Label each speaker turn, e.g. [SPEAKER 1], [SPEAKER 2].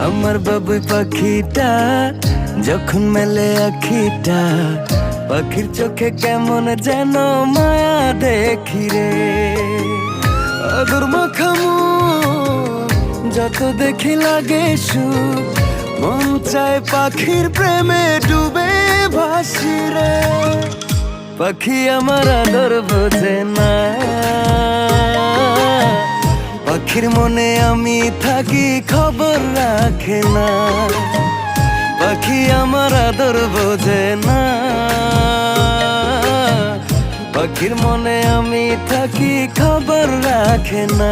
[SPEAKER 1] আমার বাবুই পাখিটা যখন মেলে আখিটা, পাখির চোখে কেমন যেন মায়া দেখি রে। আদর মাখামু যত দেখি লাগে সুখ, মন চায় পাখির প্রেমে ডুবে ভাসি রে। পাখি আমার আদর বোঝে না, পাখির মনে আমি থাকি খবর রাখে না। পাখি আমার আদর বোঝে না, পাখির মনে আমি থাকি খবর রাখে না।